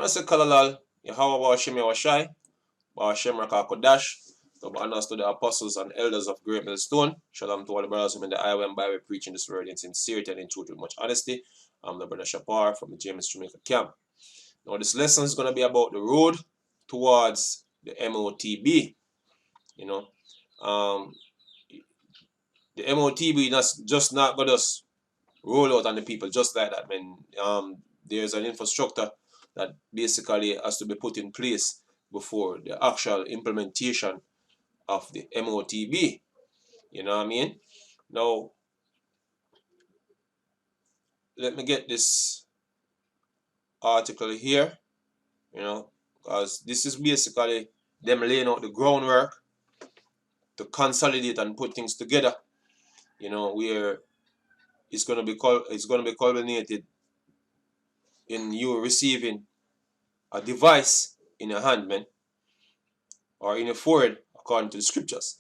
say Kalalal, Yahweh Hashem Yahweh Hashem Rakakodash, to be honors to the apostles and elders of Great Millstone. Shalom to all the brothers who in the highway and byway preaching this word in sincerity and in truth with much honesty. I'm the brother Shapar from the James Jamaica camp. Now this lesson is going to be about the road towards the M.O.T.B. You know, the M.O.T.B. that's just not going to roll out on the people just like that, man. There's an infrastructure that basically has to be put in place before the actual implementation of the M.O.T.B. You know what I mean? Now, let me get this article here, you know, because this is basically them laying out the groundwork to consolidate and put things together, you know, where it's going to be culminated in you receiving a device in your hand, man, or in your forehead, according to the scriptures.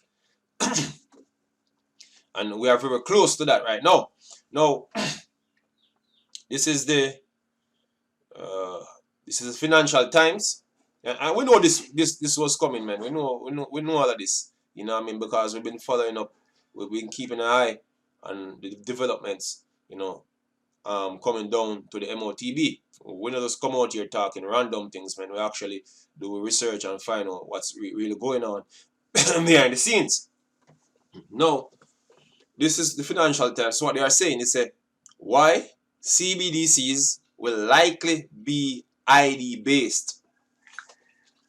And we are very close to that right now. Now, this is the Financial Times, and we know this was coming, man. We know all of this. You know what I mean? Because we've been following up, we've been keeping an eye on the developments, you know, coming down to the M.O.T.B. We don't just come out here talking random things, man. We actually do research and find out what's really going on behind the scenes. Now, this is the Financial Times. So what they are saying is why CBDCs will likely be ID based.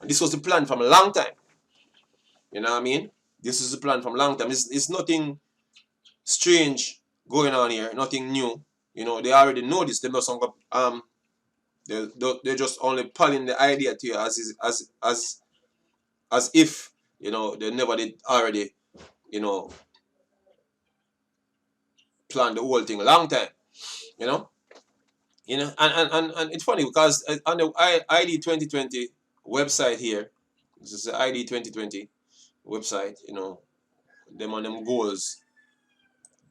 And this was the plan from a long time. You know what I mean? This is the plan from a long time. It's nothing strange going on here, nothing new. You know, they already know this. They're just only pulling the idea to you as if, you know, they never did already, you know, plan the whole thing a long time. You know, and it's funny because on the ID 2020 website here, this is the ID 2020 website, you know, them on them goals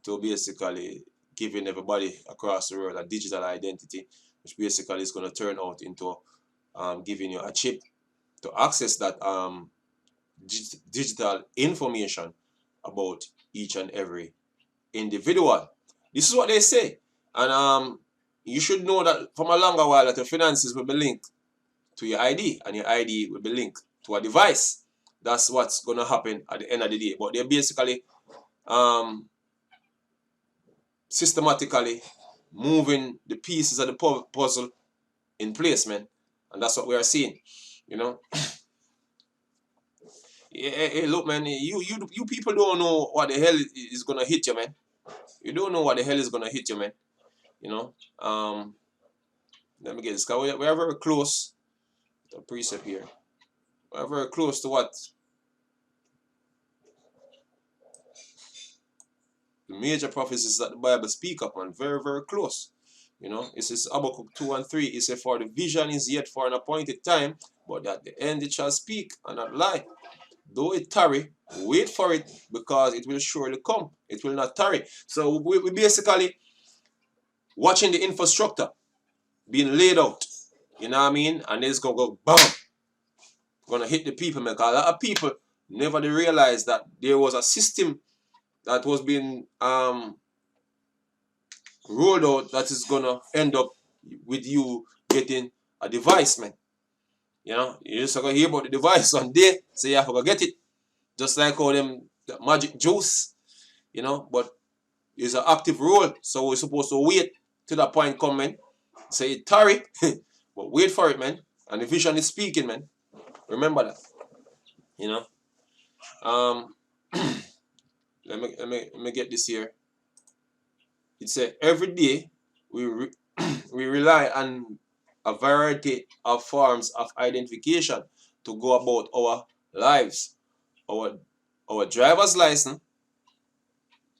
to basically giving everybody across the world a digital identity, which basically is going to turn out into giving you a chip to access that digital information about each and every individual. This is what they say, and you should know that from a longer while that your finances will be linked to your ID, and your ID will be linked to a device. That's what's going to happen at the end of the day. But they're basically systematically moving the pieces of the puzzle in place, man. And that's what we are seeing, you know. Hey, look, man, you people don't know what the hell is going to hit you, man. You don't know what the hell is going to hit you, man. You know, let me get this, because we are very close to a precept here. We are very close to what the major prophecies that the Bible speak of, man. Very, very close. You know, it says Habakkuk 2 and 3. It says, for the vision is yet for an appointed time, but at the end it shall speak and not lie. Though it tarry, wait for it, because it will surely come. It will not tarry. So we basically watching the infrastructure being laid out, you know what I mean? And it's going to go bam, going to hit the people, man. Because a lot of people never realized that there was a system that was being rolled out that is going to end up with you getting a device, man. You know, you just going to hear about the device one day, so you have to go get it. Just like all them magic juice, you know, but it's an active role, so we're supposed to wait till that point come, man. Say it tarry, but wait for it, man. And the vision is speaking, man. Remember that. You know. Let me get this here. It says every day we rely on a variety of forms of identification to go about our lives. Our driver's license.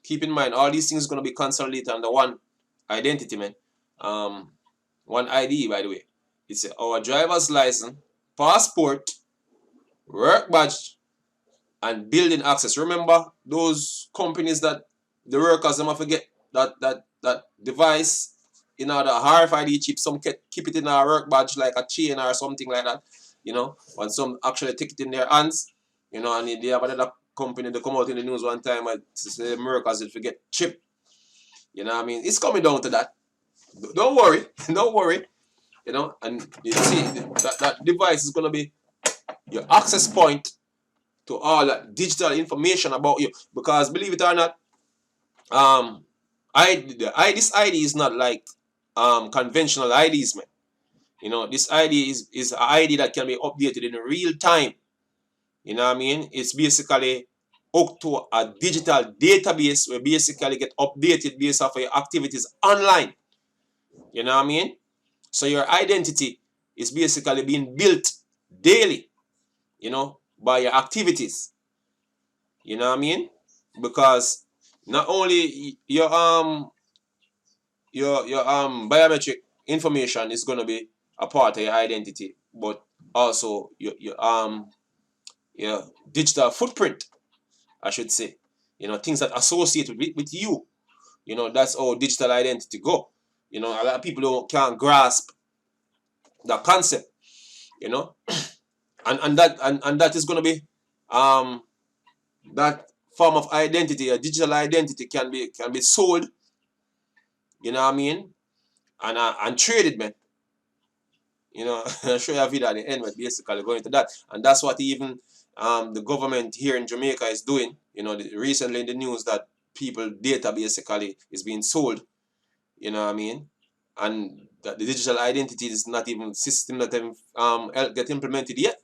Keep in mind, all these things are going to be consolidated under one identity, man. One ID, by the way. It's our driver's license, passport, work badge, and building access. Remember those companies that the workers them have to get that device in order RFID chip, some keep it in a work badge like a chain or something like that, you know, and some actually take it in their hands, you know, and they have another company that come out in the news one time and say Americans will forget chip, you know what I mean? It's coming down to that. Don't worry, don't worry, you know, and you see that device is gonna be your access point to all that digital information about you, because believe it or not, this ID is not like conventional IDs, man. You know, this ID is an ID that can be updated in real time. You know what I mean? It's basically hooked to a digital database where basically get updated based off of your activities online. You know what I mean? So your identity is basically being built daily, you know, by your activities. You know what I mean? Because not only your biometric information is gonna be a part of your identity, but also your digital footprint, I should say. You know, things that associated with you. You know, that's how digital identity go. You know, a lot of people can't grasp that concept, you know. And that is gonna be um that form of identity, a digital identity can be sold, you know what I mean, and traded, man. You know, I'll show you a video at the end, but basically going to that. And that's what even the government here in Jamaica is doing. You know, recently in the news that people data basically is being sold, you know what I mean? And that the digital identity is not even system that get implemented yet.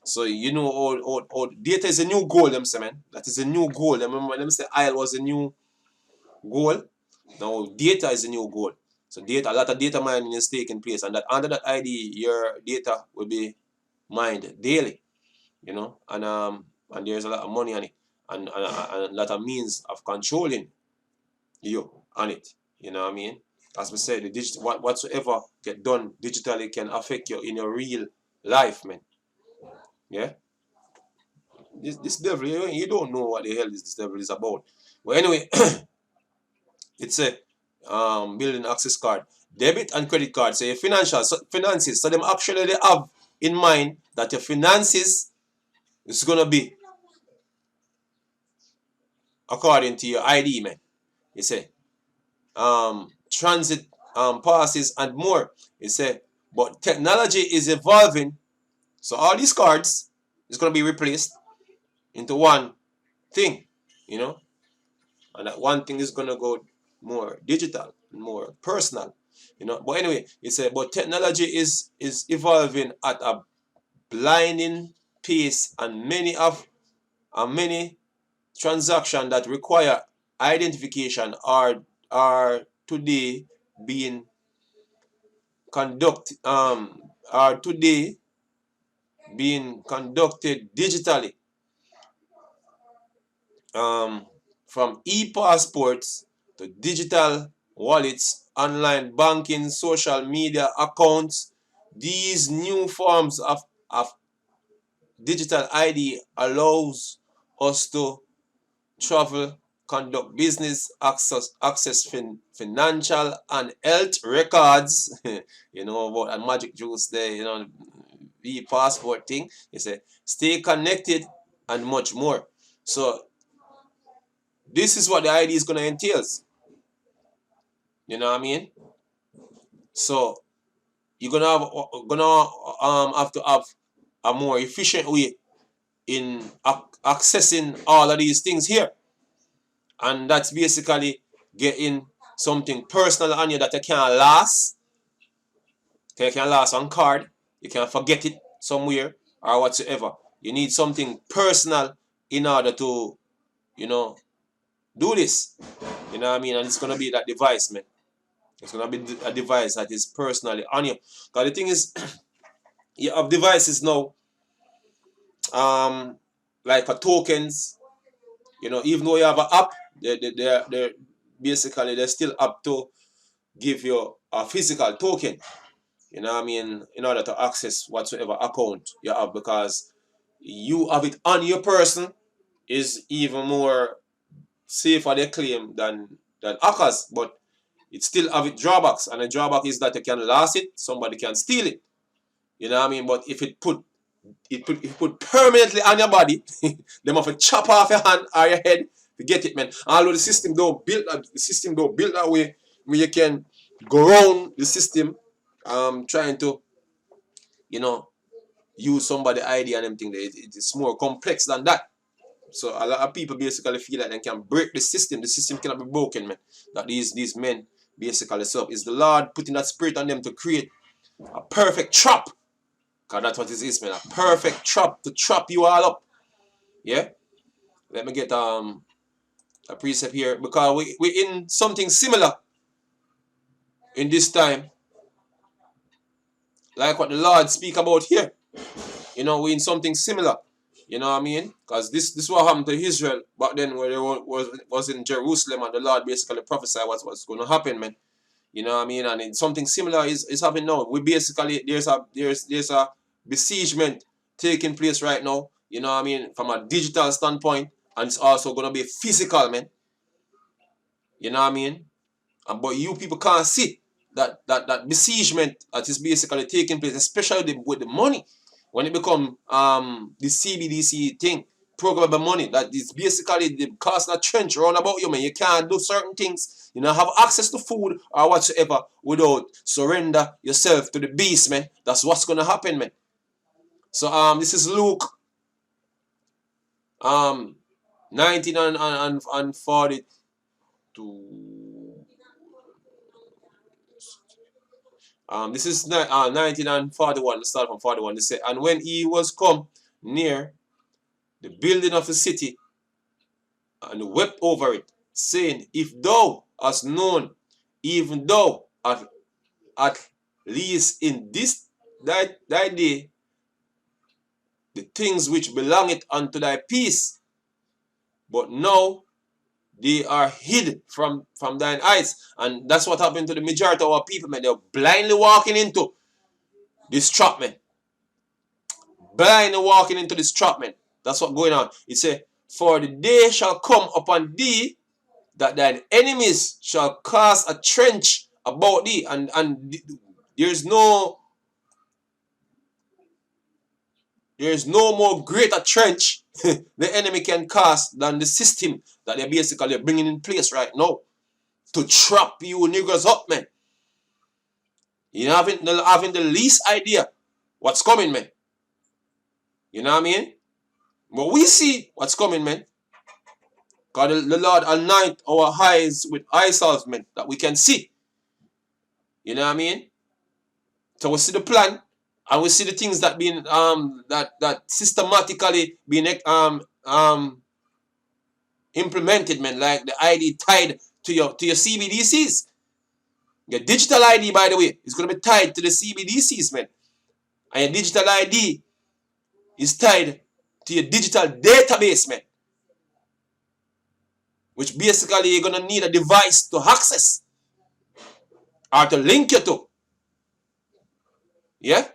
So you know, all data is a new goal, them say, man. That is a new goal. I remember when them say oil was a new goal. Now data is a new goal. So data, a lot of data mining is taking place, and that under that ID, your data will be mined daily, you know, and there's a lot of money on it, and a lot of means of controlling you on it. You know what I mean? As we said, the digital whatsoever get done digitally can affect you in your real life, man. Yeah. This devil, you don't know what the hell this devil is about. But anyway, it's a building access card, debit and credit card. So your finances. So them actually they have in mind that your finances is gonna be according to your ID, man. You say transit passes and more. You say, but technology is evolving, so all these cards is gonna be replaced into one thing, you know, and that one thing is gonna go more digital, more personal, you know. But anyway, it's a but technology is evolving at a blinding pace, and many transactions that require identification are today being conduct are today being conducted digitally, um, from e-passports to digital wallets, online banking, social media accounts. These new forms of digital ID allows us to travel, conduct business, access financial and health records. You know about a magic juice there, you know, the passport thing. You say stay connected and much more. So this is what the ID is gonna entail. You know what I mean? So you're gonna have to have a more efficient way in accessing all of these things here, and that's basically getting something personal on you that you can't last. You can't last on card. You can't forget it somewhere or whatsoever. You need something personal in order to, you know, do this. You know what I mean? And it's gonna be that device, man. It's gonna be a device that is personally on you. Because the thing is, you have devices now, um, like a tokens. You know, even though you have an app, they're basically they're still up to give you a physical token. You know what I mean? In order to access whatsoever account you have, because you have it on your person is even more safer they claim than hackers. But it still have its drawbacks, and the drawback is that you can lose it, somebody can steal it. You know what I mean? But if if it put permanently on your body, them have to chop off your hand or your head to get it, man. Although the system don't build that way, where you can go around the system, trying to, you know, use somebody ID and everything. It's more complex than that. So a lot of people basically feel that they can break the system. The system cannot be broken, man. That these men basically, so is the Lord putting that spirit on them to create a perfect trap. Because that's what it is, man. A perfect trap to trap you all up. Yeah? Let me get a precept here. Because we in something similar in this time. Like what the Lord speak about here. You know, we in something similar. You know what I mean? Because this what happened to Israel back then, where they was in Jerusalem, and the Lord basically prophesied what's going to happen, man. You know what I mean? And something similar is happening now. We basically, there's a besiegement taking place right now. You know what I mean? From a digital standpoint, and it's also going to be physical, man. You know what I mean? But you people can't see that besiegement that is basically taking place, especially with the money. When it become the CBDC thing, programmable money, that is basically the cost of trench around about you, man. You can't do certain things, you know, have access to food or whatsoever without surrender yourself to the beast, man. That's what's gonna happen, man. So this is Luke 19 and 42. This is 19 and 41. Let's start from 41. They say, and when he was come near the building of the city, and wept over it, saying, if thou hast known, even thou at least in this thy day, the things which belongeth unto thy peace, but now they are hid from thine eyes. And that's what happened to the majority of our people, man. They're blindly walking into this trap, man. Blindly walking into this trap, man. That's what's going on. It says, for the day shall come upon thee that thine enemies shall cast a trench about thee, and there's no more greater trench the enemy can cast than the system that they're basically bringing in place right now to trap you niggers up, man. You know, having the least idea what's coming, man. You know what I mean? But we see what's coming, man. God, the Lord anoint our eyes with eye salve, man, that we can see. You know what I mean? So we see the plan, and we see the things that being that systematically being implemented, man. Like the ID tied to your CBDCs. Your digital ID, by the way, is gonna be tied to the CBDCs, man. And your digital ID is tied to your digital database, man. Which basically you're gonna need a device to access or to link you to. Yeah?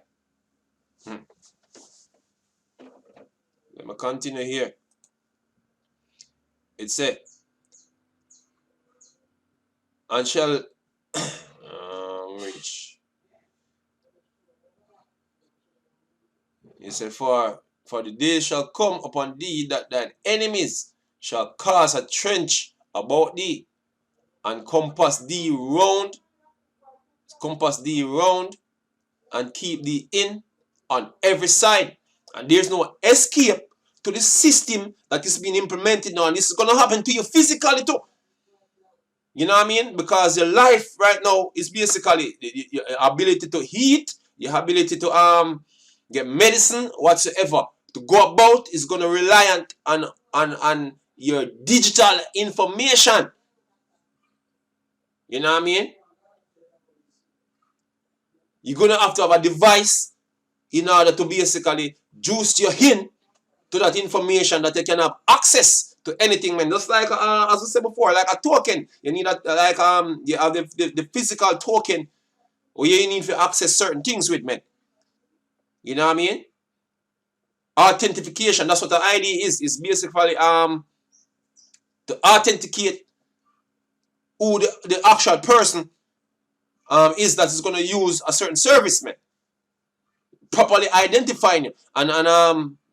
Let me continue here. It said, and shall reach. It said, for the day shall come upon thee that thine enemies shall cast a trench about thee, and compass thee round, and keep thee in on every side. And there's no escape to the system that is being implemented now. And this is going to happen to you physically too. You know what I mean? Because your life right now is basically your ability to eat, your ability to get medicine, whatsoever, to go about is going to rely on your digital information. You know what I mean? You're going to have a device in order to basically juice your in to that information that you can have access to anything, man. Just like as I said before, like a token. You need that, like you have the physical token where you need to access certain things with, man. You know what I mean? Authentication, that's what the ID is. It's basically to authenticate who the actual person is that is going to use a certain service, man. Properly identifying it. And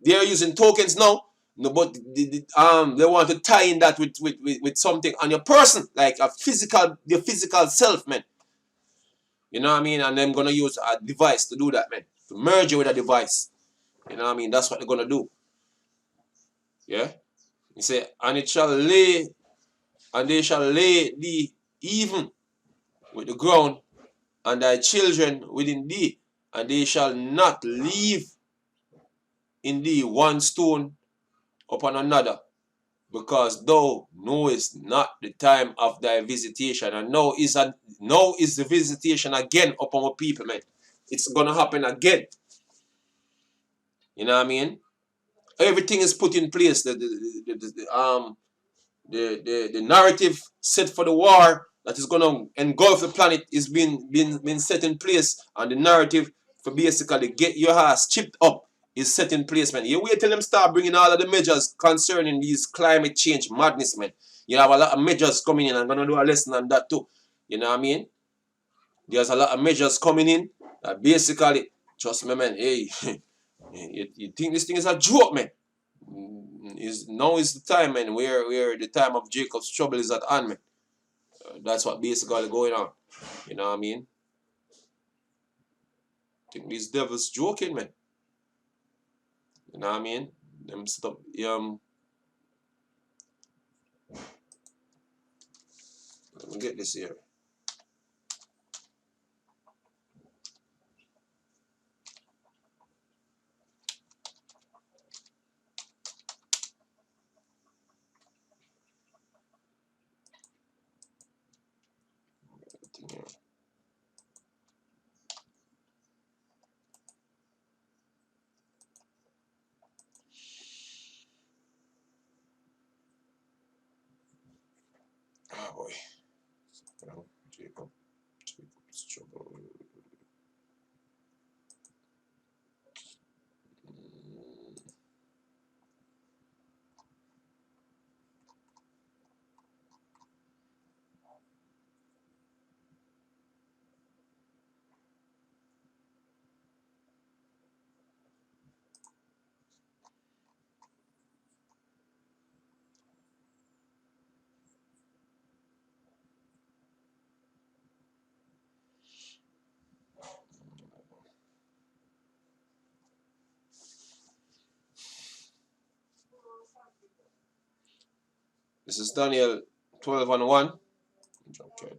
they're using tokens now. No, but they want to tie in that with something on your person, like your physical self, man. You know what I mean? And them gonna use a device to do that, man. To merge you with a device. You know what I mean? That's what they're gonna do. Yeah? You say, and they shall lay thee even with the ground, and thy children within thee, and they shall not leave in thee one stone upon another, because thou knowest not the time of thy visitation. And now is the visitation again upon our people, man. It's gonna happen again. You know what I mean? Everything is put in place. The narrative set for the war that is gonna engulf the planet is been set in place, and the narrative for basically get your ass chipped up is set in place, man. You wait till them start bringing all of the measures concerning these climate change madness, man. You have a lot of measures coming in. I'm gonna do a lesson on that too. You know what I mean? There's a lot of measures coming in that basically, trust me, man. Hey, you think this thing is a joke, man? Now is the time, man, where the time of Jacob's trouble is at hand, man. That's what basically going on. You know what I mean? I think these devils joking, man. You know what I mean? Them stuff. Let me get this here. Oh boy. Jacob's trouble. This is Daniel 12:1. Okay.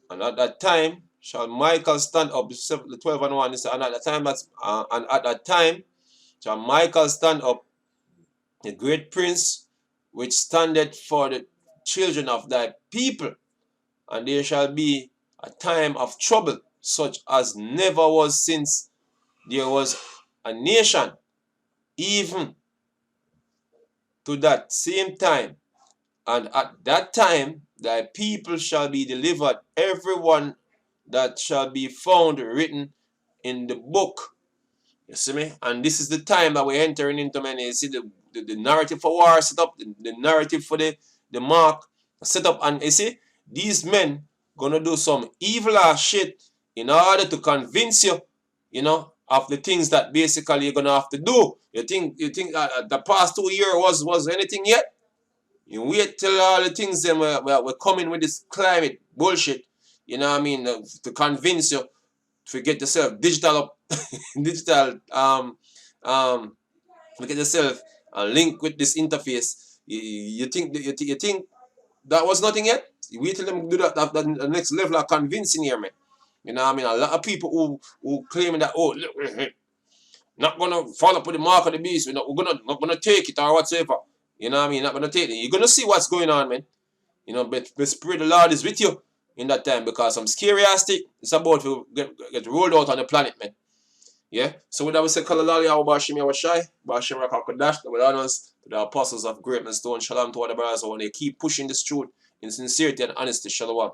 And at that time shall Michael stand up. The 12:1 is, and at that time shall Michael stand up, the great prince, which standeth for the children of thy people, and there shall be a time of trouble, such as never was since there was a nation, even to that same time. And at that time thy people shall be delivered, every one that shall be found written in the book. You see me? And this is the time that we're entering into, man. You see the narrative for war set up, the narrative for the mark set up, and you see, these men gonna do some evil ass shit in order to convince you, you know, of the things that basically you're gonna have to do. You think the past 2 years was anything yet? You wait till all the things them we're coming with this climate bullshit, you know what I mean, to convince you to get yourself digital up, digital look at yourself and link with this interface. You think that was nothing yet? You wait till them do that the next level of convincing here, man. You know what I mean? A lot of people who claiming that, oh, look, not gonna follow up with the mark of the beast. We're not gonna take it or whatsoever. You know what I mean? Not gonna take it. You're gonna see what's going on, man. You know, but the Spirit of the Lord is with you in that time, because some scary ass thing it's about to get rolled out on the planet, man. Yeah? So with that we say, Kalalali, Bashim Yawashai, Bashim Rakakadash, the honors to the apostles of greatness, stone, shalom to all the brothers, when they keep pushing this truth in sincerity and honesty, shalom.